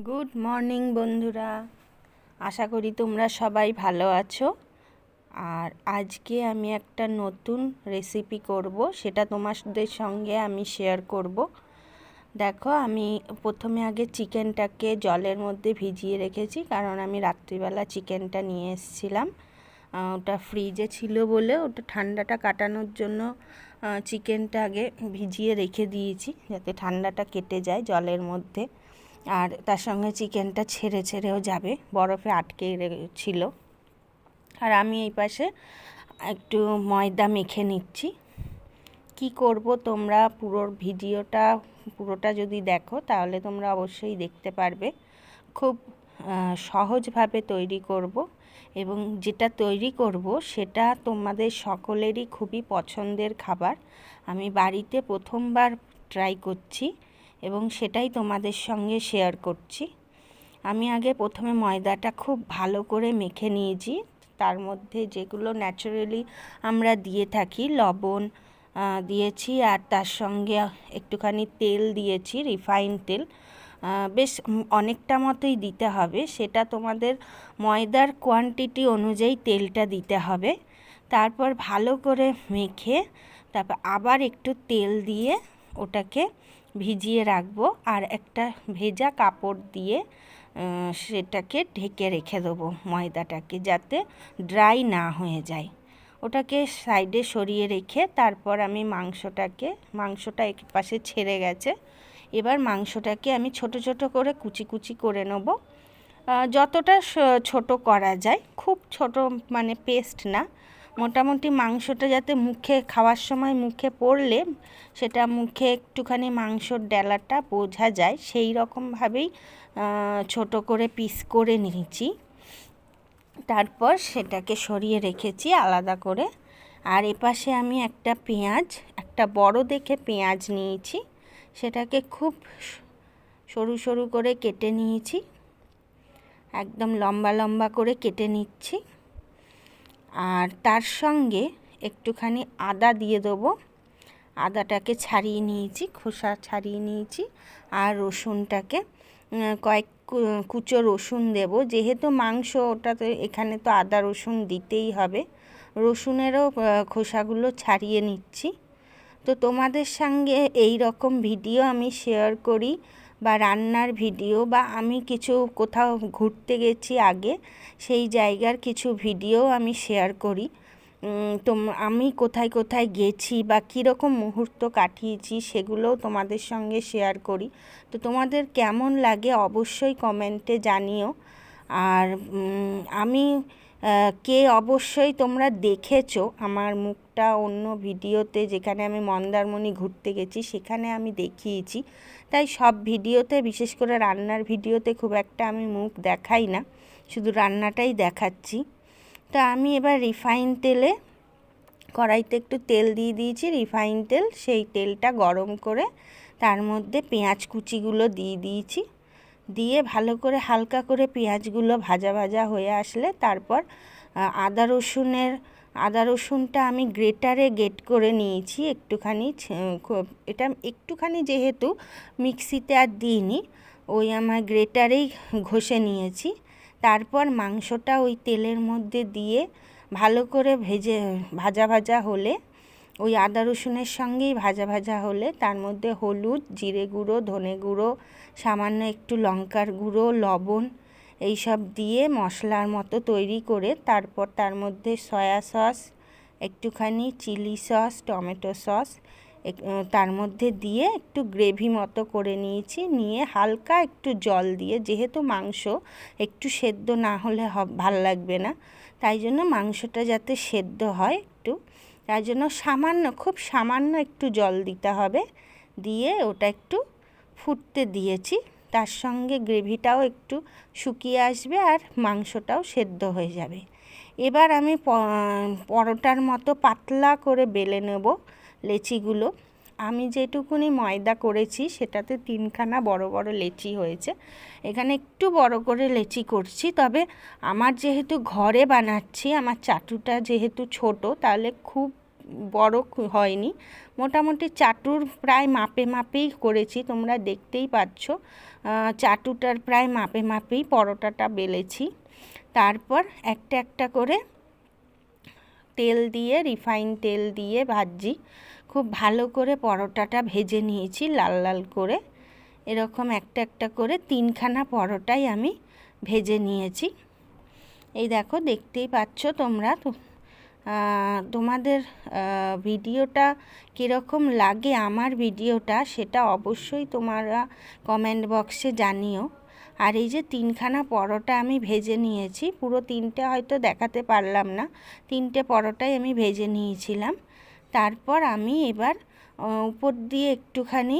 Good morning বন্ধুরা, আশা করি তোমরা সবাই ভালো আছো। আর আজকে আমি একটা নতুন রেসিপি করব, সেটা তোমাদের সঙ্গে আমি শেয়ার করব। দেখো, আমি প্রথমে আগে চিকেনটাকে জলের মধ্যে ভিজিয়ে রেখেছি, কারণ আমি রাত্রিবেলা চিকেনটা নিয়ে এসেছিলাম। ওটা ফ্রিজে ছিল বলে ওটা ঠান্ডাটা কাটানোর জন্য চিকেনটা আগে ভিজিয়ে রেখে দিয়েছি, যাতে ঠান্ডাটা কেটে যায় জলের মধ্যে। আর তার সঙ্গে চিকেনটা ছেড়েও যাবে, বরফে আটকে ছিল। আর আমি এই পাশে একটু ময়দা মেখে নিচ্ছি। কি করব তোমরা পুরোটা যদি দেখো তাহলে তোমরা অবশ্যই দেখতে পারবে। খুব সহজভাবে তৈরি করব, এবং যেটা তৈরি করব সেটা তোমাদের সকলেরই খুবই পছন্দের খাবার। আমি বাড়িতে প্রথমবার ট্রাই করছি এবং সেটাই তোমাদের সঙ্গে শেয়ার করছি। আমি আগে প্রথমে ময়দাটা খুব ভালো করে মেখে নিয়েছি। তার মধ্যে যেগুলো ন্যাচারালি আমরা দিয়ে থাকি, লবণ দিয়েছি, আর তার সঙ্গে একটুখানি তেল দিয়েছি, রিফাইন তেল। বেশ অনেকটা মতোই দিতে হবে, সেটা তোমাদের ময়দার কোয়ান্টিটি অনুযায়ী তেলটা দিতে হবে। তারপর ভালো করে মেখে তারপর আবার একটু তেল দিয়ে ওটাকে ভিজিয়ে রাখবো, আর একটা ভেজা কাপড় দিয়ে সেটাকে ঢেকে রেখে দেবো ময়দাটাকে, যাতে ড্রাই না হয়ে যায়। ওটাকে সাইডে সরিয়ে রেখে তারপর আমি মাংসটা এক পাশে ছেড়ে গেছে। এবার মাংসটাকে আমি ছোট ছোট করে কুচি কুচি করে নেব, যতটা ছোট করা যায়, খুব ছোট মানে পেস্ট না। মোটামুটি মাংসটা যাতে মুখে খাওয়ার সময় মুখে পড়লে সেটা মুখে একটুখানি মাংসর ডেলাটা বোঝা যায়, সেই রকমভাবেই ছোট করে পিস করে নিয়েছি। তারপর সেটাকে সরিয়ে রেখেছি আলাদা করে। আর এপাশে আমি একটা বড় দেখে পেঁয়াজ নিয়েছি, সেটাকে খুব সরু সরু করে কেটে নিয়েছি, একদম লম্বা লম্বা করে কেটে নিচ্ছি। আর তার সঙ্গে একটুখানি আদা দিয়ে দেবো। আদাটাকে ছাড়িয়ে নিয়েছি, খোসা ছাড়িয়ে নিয়েছি। আর রসুনটাকে কয়েক কুচো রসুন দেব, যেহেতু মাংস ওটাতে এখানে তো আদা রসুন দিতেই হবে। রসুনেরও খোসাগুলো ছাড়িয়ে নিচ্ছি। তো তোমাদের সঙ্গে এই রকম ভিডিও আমি শেয়ার করি, বা রান্নার ভিডিও, বা আমি কিছু কোথাও ঘুরতে গেছি আগে, সেই জায়গার কিছু ভিডিও আমি শেয়ার করি। আমি কোথায় কোথায় গেছি বা কীরকম মুহূর্ত কাটিয়েছি সেগুলোও তোমাদের সঙ্গে শেয়ার করি। তো তোমাদের কেমন লাগে অবশ্যই কমেন্টে জানিও। আর অবশ্যই তোমরা দেখেছো আমার মুখটা অন্য ভিডিওতে, যেখানে আমি মন্দারমণি ঘুরতে গেছি সেখানে আমি দেখিয়েছি। তাই সব ভিডিওতে, বিশেষ করে রান্নার ভিডিওতে, খুব একটা আমি মুখ দেখাই না, শুধু রান্নাটাই দেখাচ্ছি। তা আমি এবার কড়াইতে একটু তেল দিয়ে দিয়েছি, রিফাইন তেল। সেই তেলটা গরম করে তার মধ্যে পেঁয়াজ কুচিগুলো দিয়ে দিয়েছি। দিয়ে ভালো করে হালকা করে পেঁয়াজগুলো ভাজা ভাজা হয়ে আসলে তারপর আদা রসুনটা আমি গ্রেটারে করে নিয়েছি একটুখানি। এটা একটুখানি, যেহেতু মিক্সিতে আর দিইনি, ওই আমার গ্রেটারেই ঘষে নিয়েছি। তারপর মাংসটা ওই তেলের মধ্যে দিয়ে ভালো করে ভাজা ভাজা হলে, ওই আদা রসুনের সঙ্গেই ভাজা ভাজা হলে তার মধ্যে হলুদ, জিরে গুঁড়ো, ধনে গুঁড়ো, সামান্য একটু লঙ্কার গুঁড়ো, লবণ, এইসব দিয়ে মশলার মতো তৈরি করে তারপর তার মধ্যে সয়া সস, একটুখানি চিলি সস, টমেটো সস তার মধ্যে দিয়ে একটু গ্রেভি মতো করে নিয়েছি। নিয়ে হালকা একটু জল দিয়ে, যেহেতু মাংস একটু সেদ্ধ না হলে ভাল লাগবে না, তাই জন্য মাংসটা যাতে সেদ্ধ হয় একটু, তাই জন্য খুব সামান্য একটু জল দিতে হবে। দিয়ে ওটা একটু ফুটতে দিয়েছি, তার সঙ্গে গ্রেভিটাও একটু শুকিয়ে আসবে আর মাংসটাও সেদ্ধ হয়ে যাবে। এবার আমি পরোটার মতো পাতলা করে বেলে নেব লেচিগুলো। আমি যেটুকুনি ময়দা করেছি সেটাতে 3খানা বড় বড় লেচি হয়েছে। এখানে একটু বড় করে লেচি করছি, তবে আমার যেহেতু ঘরে বানাচ্ছি, আমার চাটুটা যেহেতু ছোট, তাহলে খুব বড় হয়নি, মোটামুটি চাটুর প্রায় মাপে মাপেই করেছি, তোমরা দেখতেই পাচ্ছ চাটুটার প্রায় মাপে মাপেই পরোটাটা বেলেছি। তারপর একটা একটা করে তেল দিয়ে, রিফাইন তেল দিয়ে ভাজি, খুব ভালো করে পরোটাটা ভেজে নিয়েছি লাল লাল করে। এরকম একটা একটা করে 3খানা পরোটাই আমি ভেজে নিয়েছি। এই দেখো, দেখতেই পাচ্ছ তোমরা। তো তোমাদের ভিডিওটা কীরকম লাগে, আমার ভিডিওটা, সেটা অবশ্যই তোমরা কমেন্ট বক্সে জানিও। আর এই যে 3খানা পরোটা আমি ভেজে নিয়েছি, পুরো 3টে হয়তো দেখাতে পারলাম না, 3টে পরোটাই আমি ভেজে নিয়েছিলাম। তারপর আমি এবার উপর দিয়ে একটুখানি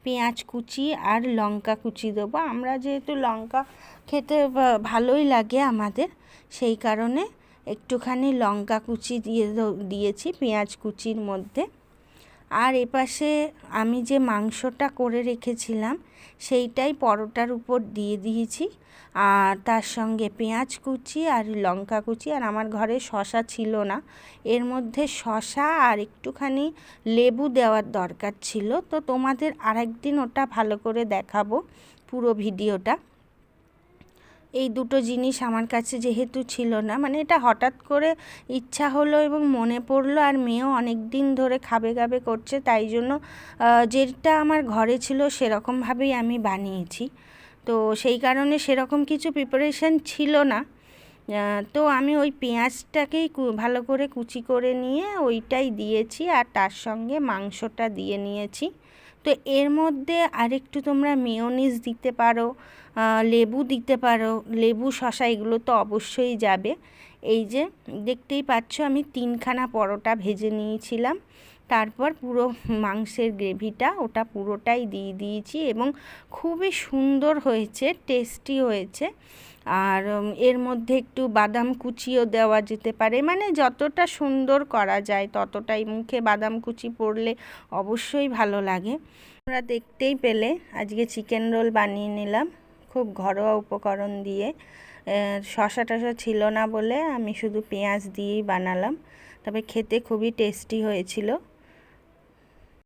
পেঁয়াজ কুচি আর লঙ্কা কুচি দেবো। আমরা যেহেতু লঙ্কা খেতে ভালোই লাগে আমাদের, সেই কারণে একটুখানি লঙ্কা কুচি দিয়েছি পেঁয়াজ কুচির মধ্যে। আর এপাশে আমি যে মাংসটা করে রেখেছিলাম সেইটাই পরোটার উপর দিয়ে দিয়েছি, আর তার সঙ্গে পেঁয়াজ কুচি আর লঙ্কা কুচি। আর আমার ঘরে শসা ছিল না, এর মধ্যে শসা আর একটুখানি লেবু দেওয়ার দরকার ছিল, তো তোমাদের আরেকদিন ওটা ভালো করে দেখাবো পুরো ভিডিওটা। এই দুটো জিনিস আমার কাছে যেহেতু ছিল না, মানে এটা হঠাৎ করে ইচ্ছা হলো এবং মনে পড়লো, আর মেয়েও অনেক দিন ধরে খাবে খাবে করছে, তাই জন্য যেটা আমার ঘরে ছিল সেরকমভাবেই আমি বানিয়েছি। তো সেই কারণে সেরকম কিছু প্রিপারেশান ছিল না, তো আমি ওই পেঁয়াজটাকেই ভালো করে কুচি করে নিয়ে ওইটাই দিয়েছি, আর তার সঙ্গে মাংসটা দিয়ে নিয়েছি। তো এর মধ্যে আরেকটু তোমরা মেয়োনিজ দিতে পারো, লেবু দিতে পারো, লেবু শসা এগুলো তো অবশ্যই যাবে। এই যে দেখতেই পাচ্ছ আমি 3খানা পরোটা ভেজে নিয়েছিলাম, তারপর পুরো মাংসের গ্রেভিটা ওটা পুরোটাই দিয়ে দিয়েছি, এবং খুবই সুন্দর হয়েছে, টেস্টি হয়েছে। আর এর মধ্যে একটু বাদাম কুচিও দেওয়া যেতে পারে, মানে যতটা সুন্দর করা যায় ততটাই, মুখে বাদাম কুচি পড়লে অবশ্যই ভালো লাগে। তোমরা দেখতেই পেলে আজকে চিকেন রোল বানিয়ে নিলাম খুব ঘরোয়া উপকরণ দিয়ে। শসা টসা ছিল না বলে আমি শুধু পেঁয়াজ দিয়েই বানালাম, তবে খেতে খুবই টেস্টি হয়েছিল।